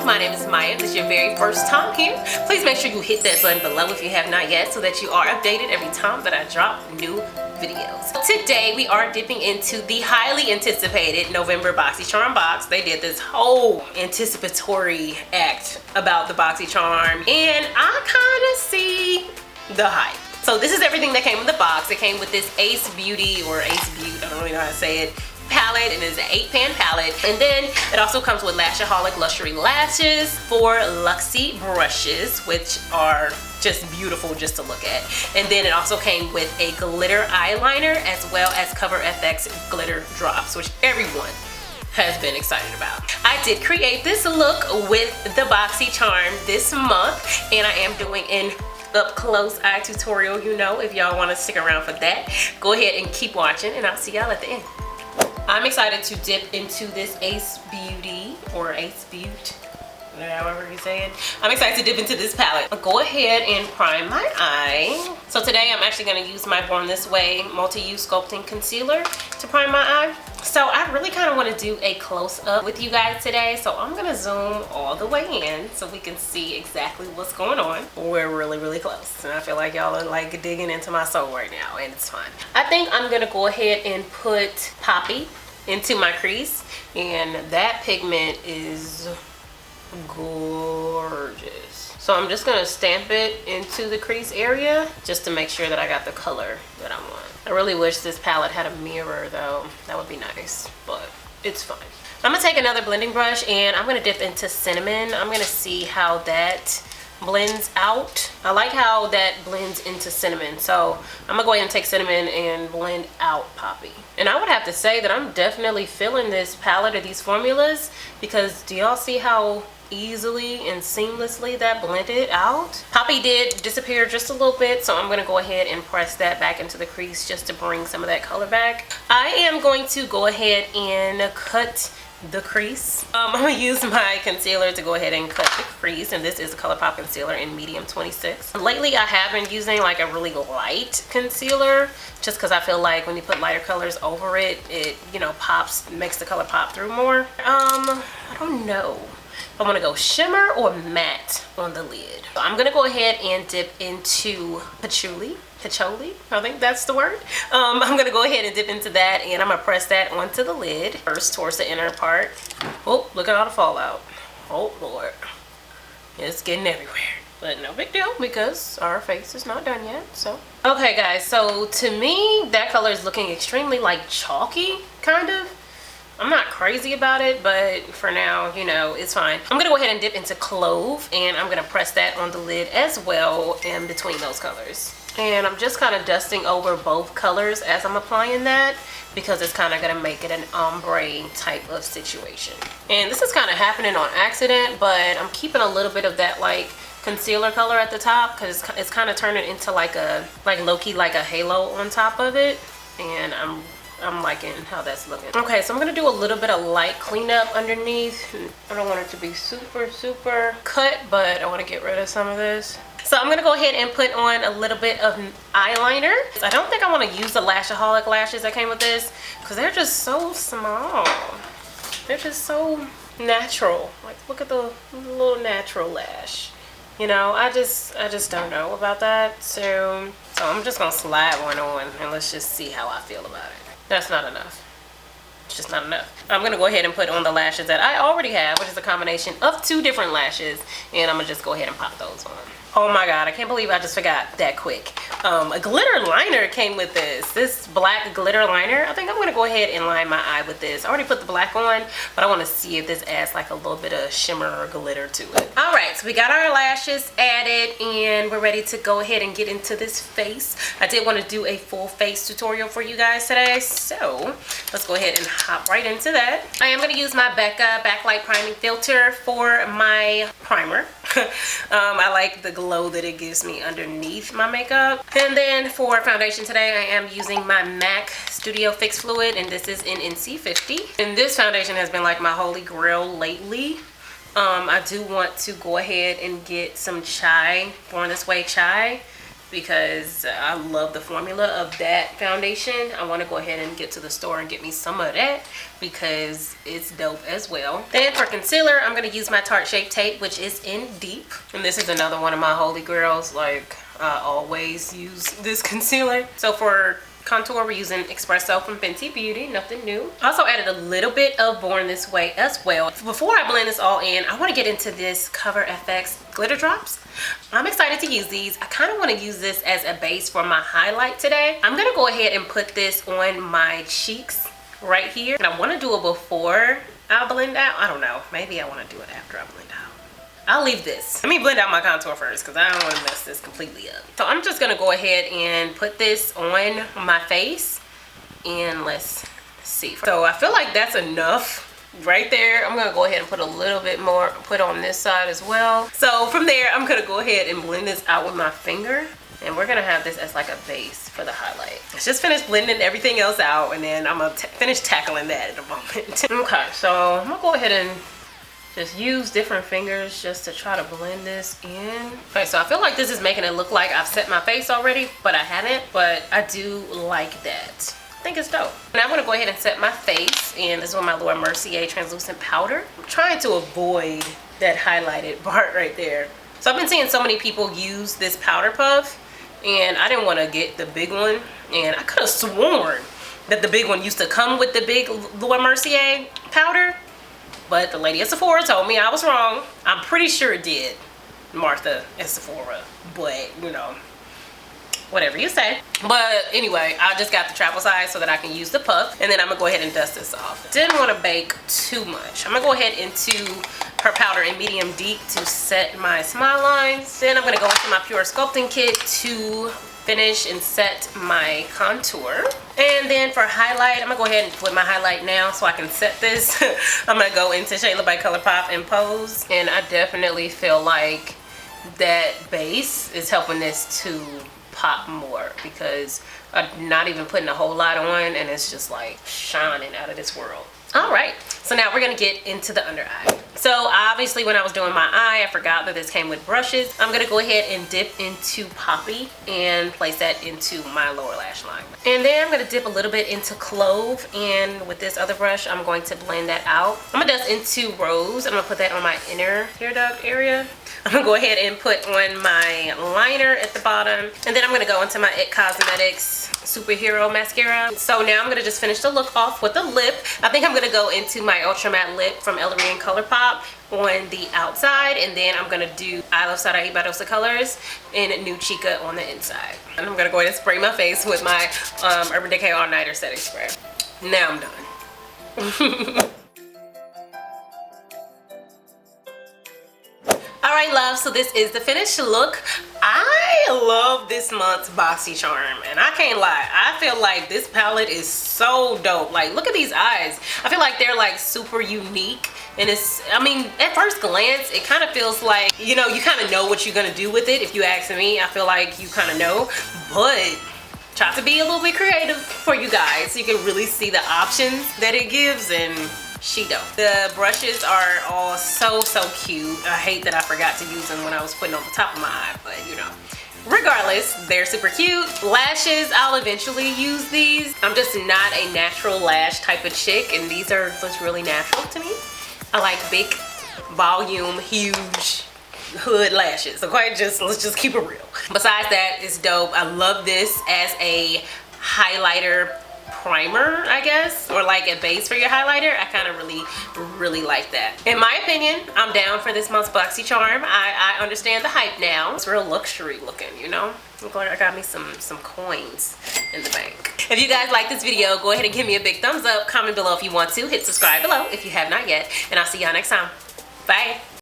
channel. My name is Maya. If this is your very first time here, please make sure you hit that button below if you have not yet so that you are updated every time that I drop new videos. Today we are dipping into the highly anticipated November Boxycharm box. They did this whole anticipatory act about the Boxycharm and I kind of see the hype. So this is everything that came in the box. It came with this Ace Beauty or Ace Beaut, I don't really know how to say it, palette, and it's an 8-pan palette. And then it also comes with Lashaholic Luxury Lashes, 4 Luxie brushes, which are just beautiful just to look at. And then it also came with a glitter eyeliner as well as Cover FX glitter drops, which everyone has been excited about. I did create this look with the Boxycharm this month, and I am doing an up close eye tutorial, you know, if y'all want to stick around for that. Go ahead and keep watching and I'll see y'all at the end. I'm excited to dip into this Ace Beauty or Ace Beaut, however you say it. I'm excited to dip into this palette. I'll go ahead and prime my eye. So today I'm actually going to use my Born This Way Multi-Use Sculpting Concealer to prime my eye. So I really kind of want to do a close-up with you guys today. So I'm going to zoom all the way in so we can see exactly what's going on. We're really close. And I feel like y'all are like digging into my soul right now, and it's fun. I think I'm going to go ahead and put Poppy into my crease. And that pigment is gorgeous. So I'm just gonna stamp it into the crease area just to make sure that I got the color that I want. I really wish this palette had a mirror though. That would be nice, but it's fine. I'm gonna take another blending brush and I'm gonna dip into Cinnamon. I'm gonna see how that blends out. I like how that blends into Cinnamon. So I'm gonna go ahead and take Cinnamon and blend out Poppy. And I would have to say that I'm definitely feeling this palette or these formulas, because do y'all see how easily and seamlessly that blended out? Poppy did disappear just a little bit, so I'm going to go ahead and press that back into the crease just to bring some of that color back. I am going to go ahead and cut the crease. I'm going to use my concealer to go ahead and cut the crease, and this is a ColourPop concealer in medium 26. Lately I have been using like a really light concealer just because I feel like when you put lighter colors over it, it, you know, pops, makes the color pop through more. I don't know if I want to go shimmer or matte on the lid. So I'm going to go ahead and dip into Patchouli, I think that's the word. I'm going to go ahead and dip into that, and I'm going to press that onto the lid first towards the inner part. Oh, look at all the fallout. Oh Lord, it's getting everywhere. But no big deal because our face is not done yet. So okay guys, so to me that color is looking extremely like chalky kind of. I'm not crazy about it, but for now, you know, it's fine. I'm gonna go ahead and dip into Clove, and I'm gonna press that on the lid as well in between those colors. And I'm just kind of dusting over both colors as I'm applying that, because it's kind of gonna make it an ombre type of situation. And this is kind of happening on accident, but I'm keeping a little bit of that like concealer color at the top because it's kind of turning into like a low-key like a halo on top of it, and I'm liking how that's looking. Okay, so I'm gonna do a little bit of light cleanup underneath. I don't want it to be super cut, but I want to get rid of some of this. So I'm gonna go ahead and put on a little bit of eyeliner. I don't think I want to use the Lashaholic lashes that came with this because they're just so small. They're just so natural. Like, look at the little natural lash. You know, I just don't know about that. So I'm just gonna slide one on and let's just see how I feel about it. That's not enough. It's just not enough. I'm gonna go ahead and put on the lashes that I already have, which is a combination of 2 different lashes, and I'm gonna just go ahead and pop those on. Oh my god, I can't believe I just forgot that quick. A glitter liner came with this black glitter liner. I think I'm gonna go ahead and line my eye with this. I already put the black on, but I want to see if this adds like a little bit of shimmer or glitter to it. All right, so we got our lashes added and we're ready to go ahead and get into this face. I did want to do a full face tutorial for you guys today, so let's go ahead and hop right into that. I am gonna use my Becca Backlight Priming Filter for my primer. I like the glow that it gives me underneath my makeup. And then for foundation today, I am using my MAC Studio Fix Fluid, and this is in NC50. And this foundation has been like my holy grail lately. I do want to go ahead and get some chai, Born This Way chai, because I love the formula of that foundation. I want to go ahead and get to the store and get me some of that because it's dope as well. Then for concealer, I'm going to use my Tarte Shape Tape, which is in Deep. And this is another one of my holy grails. Like, I always use this concealer. So for contour, we're using Espresso from Fenty Beauty, nothing new. I also added a little bit of Born This Way as well. Before I blend this all in, I want to get into this Cover FX glitter drops. I'm excited to use these. I kind of want to use this as a base for my highlight today. I'm going to go ahead and put this on my cheeks right here. And I want to do it before I blend out. I don't know. Maybe I want to do it after I blend out. I'll leave this. Let me blend out my contour first because I don't want to mess this completely up. So I'm just going to go ahead and put this on my face and let's see. So I feel like that's enough right there. I'm going to go ahead and put a little bit more, put on this side as well. So from there, I'm going to go ahead and blend this out with my finger. And we're going to have this as like a base for the highlight. Let's just finish blending everything else out and then I'm going to finish tackling that in a moment. Okay, so I'm going to go ahead and just use different fingers just to try to blend this in. Okay, so I feel like this is making it look like I've set my face already, but I haven't. But I do like that. I think it's dope. Now I'm gonna go ahead and set my face, and this is with my Laura Mercier translucent powder. I'm trying to avoid that highlighted part right there. So I've been seeing so many people use this powder puff, and I didn't want to get the big one. And I could have sworn that the big one used to come with the big Laura Mercier powder. But the lady at Sephora told me I was wrong. I'm pretty sure it did, Martha at Sephora. But, you know, whatever you say. But anyway, I just got the travel size so that I can use the puff. And then I'm going to go ahead and dust this off. Didn't want to bake too much. I'm going to go ahead into her powder in medium deep to set my smile lines. Then I'm going to go into my Pure Sculpting Kit to finish and set my contour. And then for highlight, I'm gonna go ahead and put my highlight now so I can set this. I'm gonna go into Shayla by ColourPop and Pose, and I definitely feel like that base is helping this to pop more because I'm not even putting a whole lot on and it's just like shining out of this world. All right, so now we're gonna get into the under eye. So obviously when I was doing my eye, I forgot that this came with brushes. I'm gonna go ahead and dip into Poppy and place that into my lower lash line. And then I'm gonna dip a little bit into Clove, and with this other brush, I'm going to blend that out. I'm gonna dust into Rose. I'm gonna put that on my inner hair duct area. I'm gonna go ahead and put on my liner at the bottom. And then I'm gonna go into my It Cosmetics Superhero Mascara. So now I'm gonna just finish the look off with a lip. I think I'm gonna go into my Ultra Matte Lip from Ellery and ColourPop on the outside, and then I'm gonna do I Love Saraí by Dosa Colors in New Chica on the inside. And I'm gonna go ahead and spray my face with my Urban Decay All Nighter Setting Spray. Now I'm done. Alright love, so this is the finished look. I love this month's Boxycharm, and I can't lie, I feel like this palette is so dope. Like, look at these eyes. I feel like they're like super unique, and it's, I mean, at first glance it kind of feels like, you know, you kind of know what you're gonna do with it. If you ask me, I feel like you kind of know, but try to be a little bit creative for you guys so you can really see the options that it gives, and she dope. The brushes are all so cute. I hate that I forgot to use them when I was putting on the top of my eye, but you know, regardless, they're super cute. Lashes, I'll eventually use these. I'm just not a natural lash type of chick, and these are just really natural to me. I like big volume, huge hood lashes. Okay, let's just keep it real. Besides that, it's dope. I love this as a highlighter primer, I guess, or like a base for your highlighter. I kind of really like that. In my opinion, I'm down for this month's Boxycharm. I understand the hype now. It's real luxury looking, you know. I got me some coins in the bank. If you guys like this video, go ahead and give me a big thumbs up. Comment below if you want to. Hit subscribe below if you have not yet, and I'll see y'all next time. Bye.